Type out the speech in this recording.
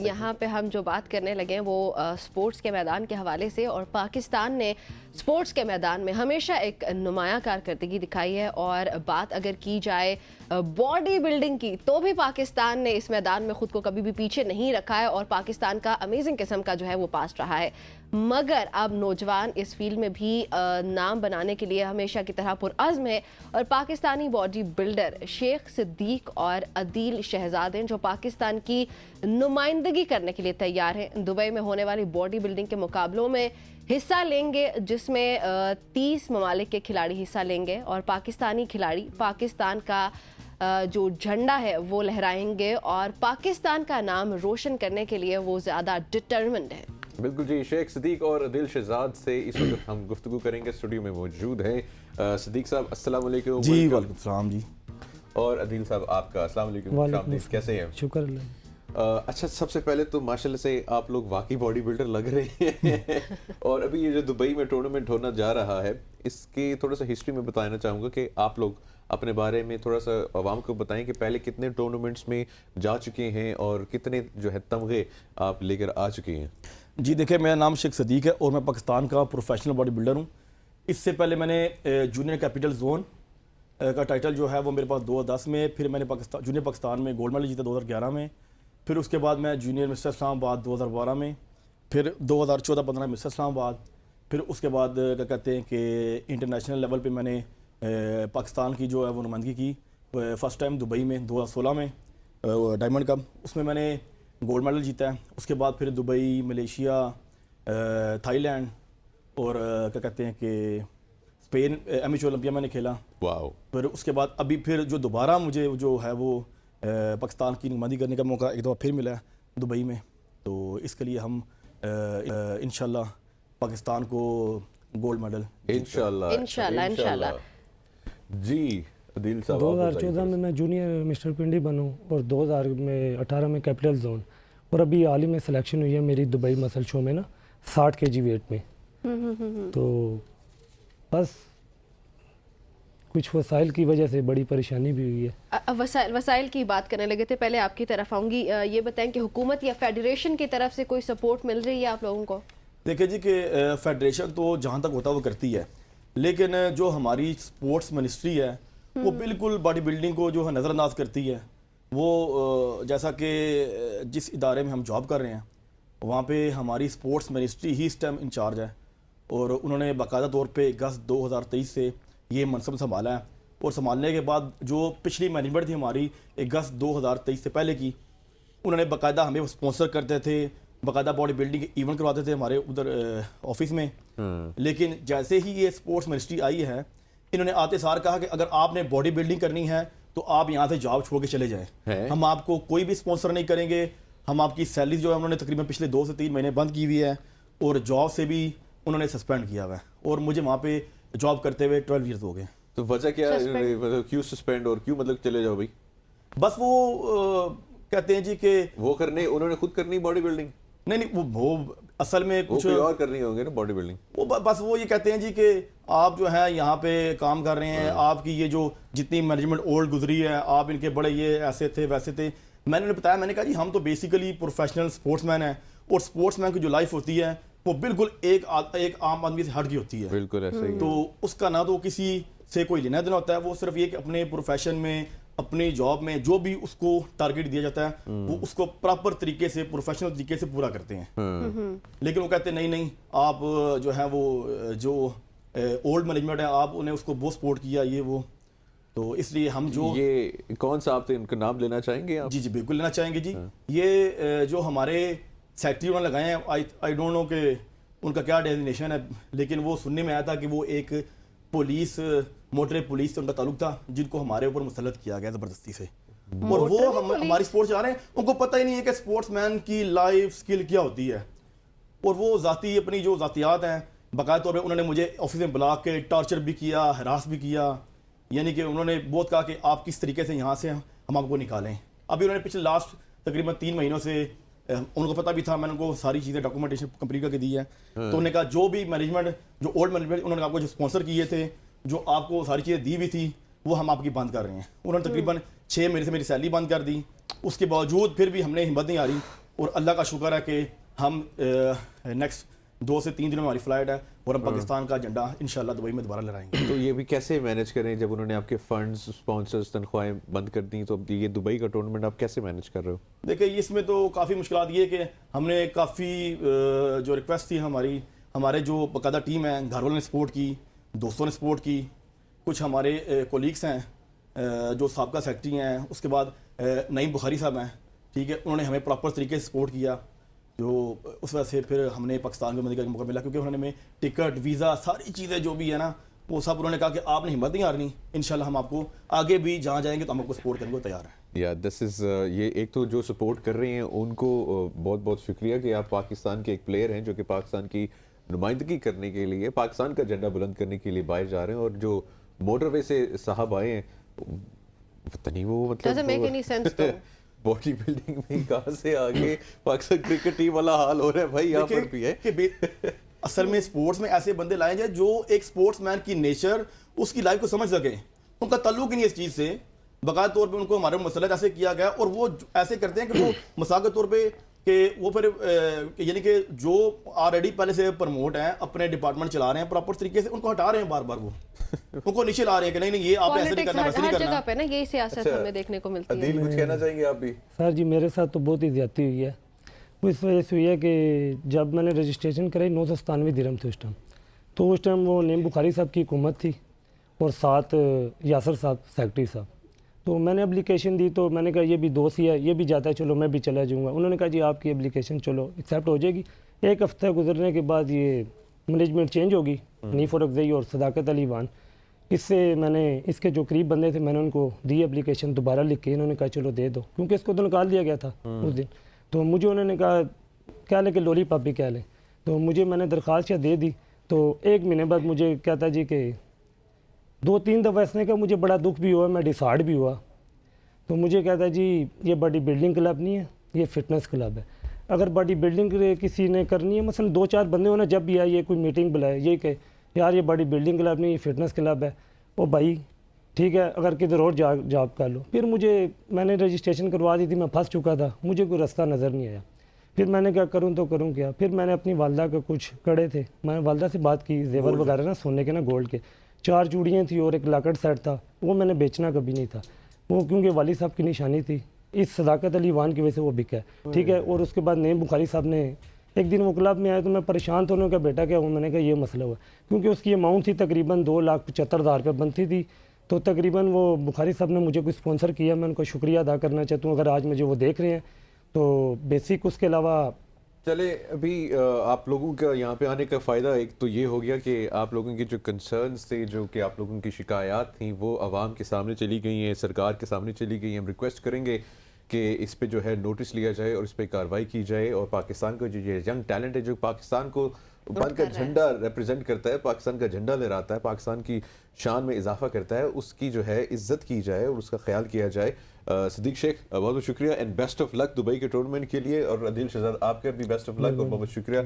یہاں پہ ہم جو بات کرنے لگے ہیں وہ سپورٹس کے میدان کے حوالے سے، اور پاکستان نے سپورٹس کے میدان میں ہمیشہ ایک نمایاں کارکردگی دکھائی ہے، اور بات اگر کی جائے باڈی بلڈنگ کی تو بھی پاکستان نے اس میدان میں خود کو کبھی بھی پیچھے نہیں رکھا ہے، اور پاکستان کا امیزنگ قسم کا جو ہے وہ پاس رہا ہے۔ مگر اب نوجوان اس فیلڈ میں بھی نام بنانے کے لیے ہمیشہ کی طرح پرعزم ہے، اور پاکستانی باڈی بلڈر شیخ صدیق اور عدیل شہزادیں جو پاکستان کی نمائندگی کرنے کے لیے تیار ہیں، دبئی میں ہونے والی باڈی بلڈنگ کے مقابلوں میں حصہ لیں گے، جس میں 30 ممالک کے کھلاڑی حصہ لیں گے، اور پاکستانی کھلاڑی پاکستان کا جو جھنڈا ہے وہ لہرائیں گے، اور پاکستان کا نام روشن کرنے کے لیے وہ زیادہ ڈٹرمنڈ ہے۔ بالکل جی، شیخ صدیق اور عدیل شہزاد سے اس وقت ہم گفتگو کریں گے، اسٹوڈیو میں موجود ہیں صدیق صاحب، السلام علیکم۔ جی وعلیکم السلام جی۔ اور عدیل صاحب آپ کا السلام علیکم، کیسے ہیں؟ شکر اللہ۔ اچھا، سب سے پہلے تو ماشاءاللہ سے آپ لوگ واقعی باڈی بلڈر لگ رہے ہیں، اور ابھی یہ جو دبئی میں ٹورنامنٹ ہونا جا رہا ہے اس کی تھوڑا سا ہسٹری میں بتانا چاہوں گا کہ آپ لوگ اپنے بارے میں تھوڑا سا عوام کو بتائیں کہ پہلے کتنے ٹورنامنٹس میں جا چکے ہیں اور کتنے جو ہے تمغے آپ لے کر آ چکے ہیں۔ جی دیکھیں، میرا نام شیخ صدیق ہے اور میں پاکستان کا پروفیشنل باڈی بلڈر ہوں۔ اس سے پہلے میں نے جونیئر کیپٹل زون کا ٹائٹل جو ہے وہ میرے پاس 2010 میں، پھر میں نے جونیئر پاکستان میں گولڈ میڈل جیتا 2011 میں، پھر اس کے بعد میں جونیئر مسٹر اسلام آباد 2012 میں، پھر 2014-15 مسٹر اسلام آباد، پھر اس کے بعد کیا کہتے ہیں کہ انٹرنیشنل لیول پہ میں نے پاکستان کی جو ہے وہ نمائندگی کی، فرسٹ ٹائم دبئی میں 2016 میں ڈائمنڈ کپ، اس میں نے گولڈ میڈل جیتا ہے۔ اس کے بعد پھر دبئی، ملیشیا، تھائی لینڈ اور کیا کہتے ہیں کہ اسپین ایمیچور اولمپیا میں نے کھیلا۔ واو۔ پھر اس کے بعد ابھی پھر جو دوبارہ مجھے جو ہے وہ پاکستان کی نمائندگی کرنے کا موقع ایک دفعہ پھر ملا ہے دبئی میں، تو اس کے لیے ہم انشاءاللہ پاکستان کو گولڈ میڈل انشاءاللہ۔ جی عدیل صاحب، 2014 میں میں جونیئر مسٹر پنڈی بنوں، اور 2018 میں کیپٹل زون، اور ابھی حال ہی میں سلیکشن ہوئی ہے میری دبئی مسل شو میں نا 60 kg ویٹ میں۔ تو بس کچھ وسائل کی وجہ سے بڑی پریشانی بھی ہوئی ہے۔ وسائل کی بات کرنے لگے تھے، پہلے آپ کی طرف آؤں گی، یہ بتائیں کہ حکومت یا فیڈریشن کی طرف سے کوئی سپورٹ مل رہی ہے آپ لوگوں کو؟ دیکھیں جی کہ فیڈریشن تو جہاں تک ہوتا وہ کرتی ہے، لیکن جو ہماری سپورٹس منسٹری ہے وہ بالکل باڈی بلڈنگ کو جو ہے نظر انداز کرتی ہے۔ وہ جیسا کہ جس ادارے میں ہم جاب کر رہے ہیں وہاں پہ ہماری سپورٹس منسٹری ہی اس ٹائم انچارج ہے، اور انہوں نے باقاعدہ طور پہ اگست 2023 سے یہ منصب سنبھالا ہے، اور سنبھالنے کے بعد جو پچھلی مینجمنٹ تھی ہماری اگست 2023 سے پہلے کی، انہوں نے باقاعدہ ہمیں اسپانسر کرتے تھے، باقاعدہ باڈی بلڈنگ ایونٹ کرواتے تھے ہمارے ادھر آفس میں۔ لیکن جیسے ہی یہ سپورٹس منسٹری آئی ہے، انہوں نے آتے سار کہا کہ اگر آپ نے باڈی بلڈنگ کرنی ہے تو آپ یہاں سے جاب چھوڑ کے چلے جائیں، ہم آپ کو کوئی بھی اسپانسر نہیں کریں گے، ہم آپ کی سیلری جو ہے انہوں نے تقریباً پچھلے 2 سے 3 مہینے بند کی ہوئی ہے، اور جاب سے بھی انہوں نے سسپینڈ کیا ہوا ہے، اور مجھے وہاں پہ جاب کرتے ہوئے 12 ایئرز ہو گئے۔ تو وجہ کیا ہے، کیوں سسپینڈ اور کیوں مطلب چلے جاؤ بھائی؟ بس وہ کہتے ہیں جی کہ وہ کرنے انہوں نے خود کرنی باڈی بلڈنگ؟ نہیں، وہ اصل میں کچھ اور کرنی ہوگی نا باڈی بلڈنگ، وہ بس وہ یہ کہتے ہیں جی کہ آپ جو ہے یہاں پہ کام کر رہے ہیں، آپ کی یہ جو جتنی مینجمنٹ اولڈ گزری ہے، آپ ان کے بڑے یہ ایسے تھے ویسے تھے۔ میں نے بتایا، میں نے کہا جی ہم تو بیسیکلی پروفیشنل سپورٹس مین ہیں، اور سپورٹس مین کی جو لائف ہوتی ہے وہ بالکل ایک عام آدمی سے ہٹ کی ہوتی ہے، بالکل ایسے ہی۔ تو اس کا نہ تو کسی سے کوئی لینا دینا ہوتا ہے، وہ صرف یہ کہ اپنے پروفیشن میں، اپنی جاب میں جو بھی اس کو ٹارگیٹ دیا جاتا ہے وہ اس کو پراپر طریقے سے، پروفیشنل طریقے سے پورا کرتے ہیں۔ لیکن وہ کہتے ہیں نہیں، آپ جو ہے وہ جو اولڈ مینجمنٹ ہے آپ انہیں اس کو بہت سپورٹ کیا، یہ وہ، تو اس لیے ہم جو یہ کون سا آپ ان کا نام لینا چاہیں گے آپ؟ جی بالکل لینا چاہیں گے جی۔ یہ جو ہمارے سیکٹری انہوں نے لگائے ہیں، آئی ڈونٹ نو کہ ان کا کیا ڈیزگنیشن ہے، لیکن وہ سننے میں آیا تھا کہ وہ ایک پولیس، موٹر پولیس سے ان کا تعلق تھا، جن کو ہمارے اوپر مسلط کیا گیا زبردستی سے، اور وہ ہماری سپورٹس چلا رہے ہیں، ان کو پتہ ہی نہیں ہے کہ سپورٹس مین کی لائف سکل کیا ہوتی ہے، اور وہ ذاتی اپنی جو ذاتیات ہیں باقاعدہ طور پہ انہوں نے مجھے آفس میں بلا کے ٹارچر بھی کیا، ہراس بھی کیا، یعنی کہ انہوں نے بہت کہا کہ آپ کس طریقے سے یہاں سے ہم آپ کو نکالیں۔ ابھی انہوں نے پچھلے لاسٹ تقریباً 3 مہینوں سے، ان کو پتہ بھی تھا، میں نے ان کو ساری چیزیں ڈاکومنٹیشن کمپلیٹ کر کے دی ہے، تو انہوں نے کہا جو بھی مینجمنٹ، جو اولڈ مینجمنٹ انہوں نے آپ کو جو اسپانسر کیے تھے، جو آپ کو ساری چیزیں دی ہوئی تھی، وہ ہم آپ کی بند کر رہے ہیں۔ انہوں نے تقریباً 6 مہینے سے میری سیلری بند کر دی، اس کے باوجود پھر بھی ہم نے ہمت نہیں آ رہی، اور اللہ کا شکر ہے کہ ہم نیکسٹ 2 سے 3 دنوں میں ہماری فلائٹ ہے اور ہم پاکستان کا جھنڈا انشاءاللہ دبئی میں دوبارہ لہرائیں گے. تو یہ بھی کیسے مینیج کریں جب انہوں نے آپ کے فنڈز اسپانسرز تنخواہیں بند کر دیں, تو اب یہ دبئی کا ٹورنامنٹ آپ کیسے مینیج کر رہے ہو؟ دیکھیں اس میں تو کافی مشکلات یہ کہ ہم نے کافی جو ریکویسٹ تھی ہمارے جو باقاعدہ ٹیم ہے, گھر والوں نے سپورٹ کی, دوستوں نے سپورٹ کی, کچھ ہمارے کولیگس ہیں جو سابقہ سیکرٹری ہیں, اس کے بعد نعیم بخاری صاحب ہیں, ٹھیک ہے, انہوں نے ہمیں پراپر طریقے سے سپورٹ کیا, جو اس وجہ سے پھر ہم نے پاکستان کو ملنے کا موقع ملا, کیونکہ انہوں نے ہمیں ٹکٹ, ویزا, ساری چیزیں جو بھی ہے نا وہ سب انہوں نے کہا کہ آپ نے ہمت نہیں ہارنی, انشاءاللہ ہم آپ کو آگے بھی جہاں جائیں گے تو ہم آپ کو سپورٹ کرنے کو تیار ہیں. یا دس از یہ ایک تو جو سپورٹ کر رہے ہیں ان کو بہت بہت شکریہ کہ آپ پاکستان کے ایک پلیئر ہیں جو کہ پاکستان کی نمائندگی کرنے کے لیے, پاکستان کا جھنڈا بلند کرنے کے لیے باہر جا رہے ہیں. اور جو موٹر وے سے صاحب آئے ہیں پتہ نہیں وہ مطلب باڈی بلڈنگ میں کہاں سے آگے پاکستان کرکٹ ٹیم والا حال ہو رہا ہے بھائی یہاں پر بھی ہے کہ اصل میں سپورٹس میں ایسے بندے لائے جائیں جو ایک سپورٹس مین کی نیچر, اس کی لائف کو سمجھ سکیں. ان کا تعلق ہی نہیں اس چیز سے, باقاعدہ طور پہ ان کو ہمارے مسئلہ ایسے کیا گیا اور وہ ایسے کرتے ہیں کہ وہ مثال کے طور پہ کہ وہ پھر یعنی کہ جو آلریڈی پہلے سے پروموٹ ہیں, اپنے ڈپارٹمنٹ چلا رہے ہیں پراپر طریقے سے, ان کو ہٹا رہے ہیں بار بار, وہ ان کو نیچے لا رہے ہیں کہ نہیں یہ آپ ایسے نہیں کرنا, ویسے نہیں کرنا. ہر جگہ پہ نا یہی سیاست ہمیں دیکھنے کو ملتی ہے. عدیل کچھ کہنا چاہیں گے آپ بھی؟ سر جی میرے ساتھ تو بہت ہی زیادتی ہوئی ہے. وہ اس وجہ سے ہوئی ہے کہ جب میں نے رجسٹریشن کرائی 997 درہم تھے اس ٹائم, تو اس ٹائم وہ نعیم بخاری صاحب کی حکومت تھی اور ساتھ یاسر صاحب سیکرٹری صاحب. تو میں نے اپلیکیشن دی, تو میں نے کہا یہ بھی دوست ہی ہے, یہ بھی جاتا ہے, چلو میں بھی چلا جاؤں گا. انہوں نے کہا جی آپ کی اپلیکیشن چلو ایکسیپٹ ہو جائے گی. ایک ہفتہ گزرنے کے بعد یہ مینجمنٹ چینج ہوگی, حنیف اورکزئی اور صداقت علی وان. اس سے میں نے اس کے جو قریب بندے تھے میں نے ان کو دی اپلیکیشن دوبارہ لکھ کے, انہوں نے کہا چلو دے دو, کیونکہ اس کو تو نکال دیا گیا تھا اس دن. تو مجھے انہوں نے کہا کہہ لیں کہ لولی پاپ بھی کہہ لیں. تو مجھے میں نے درخواست دے دی. تو 1 مہینے بعد مجھے کہتا جی کہ 2-3 دفعہ اس نے کہا, مجھے بڑا دکھ بھی ہوا, میں ڈسہارڈ بھی ہوا. تو مجھے کہتا ہے جی یہ باڈی بلڈنگ کلب نہیں ہے, یہ فٹنس کلب ہے. اگر باڈی بلڈنگ کسی نے کرنی ہے, مثلا 2-4 بندے ہونا جب بھی آئے, یہ کوئی میٹنگ بلائے, یہ کہ یار یہ باڈی بلڈنگ کلب نہیں, یہ فٹنس کلب ہے. او بھائی ٹھیک ہے, اگر کدھر اور جاب کر لو. پھر میں نے رجسٹریشن کروا دی تھی, میں پھنس چکا تھا, مجھے کوئی راستہ نظر نہیں آیا. پھر میں نے کیا کروں تو کروں کیا. پھر میں نے اپنی والدہ کا کچھ کڑے تھے, میں نے والدہ سے بات کی, زیور وغیرہ نا سونے کے نا گولڈ کے 4 چوڑیاں تھیں اور ایک لاکٹ سیٹ تھا, وہ میں نے بیچنا کبھی نہیں تھا, وہ کیونکہ والد صاحب کی نشانی تھی. اس صداقت علی وان کی وجہ سے وہ بکا ہے, ٹھیک ہے. اور اس کے بعد نعیم بخاری صاحب نے ایک دن وہ کلب میں آئے تو میں پریشان تھا, انہوں نے کہا بیٹا کیا ہوں, میں نے کہا یہ مسئلہ ہوا, کیونکہ اس کی اماؤنٹ تھی تقریباً 2,75,000 روپے بنتی تھی. تو تقریباً وہ بخاری صاحب نے مجھے کوئی اسپانسر کیا, میں ان کو شکریہ ادا کرنا چاہتا ہوں اگر آج مجھے وہ دیکھ رہے ہیں. تو بیسک اس کے علاوہ چلے ابھی آپ لوگوں کا یہاں پہ آنے کا فائدہ ایک تو یہ ہو گیا کہ آپ لوگوں کے جو کنسرنز تھے, جو کہ آپ لوگوں کی شکایات تھیں, وہ عوام کے سامنے چلی گئی ہیں, سرکار کے سامنے چلی گئی ہیں. ہم ریکویسٹ کریں گے کہ اس پہ جو ہے نوٹس لیا جائے اور اس پہ کارروائی کی جائے, اور پاکستان کا جو یہ ینگ ٹیلنٹ ہے جو پاکستان کو بن کا جھنڈا ریپرزینٹ کرتا ہے, پاکستان کا جھنڈا لہراتا ہے, پاکستان کی شان میں اضافہ کرتا ہے, اس کی جو ہے عزت کی جائے اور اس کا خیال کیا جائے. صدیق شیخ بہت بہت شکریہ and best of luck Dubai کے ٹورنامنٹ کے لیے, اور عدیل شہزاد آپ کا بھی بیسٹ آف لک اور بہت بہت شکریہ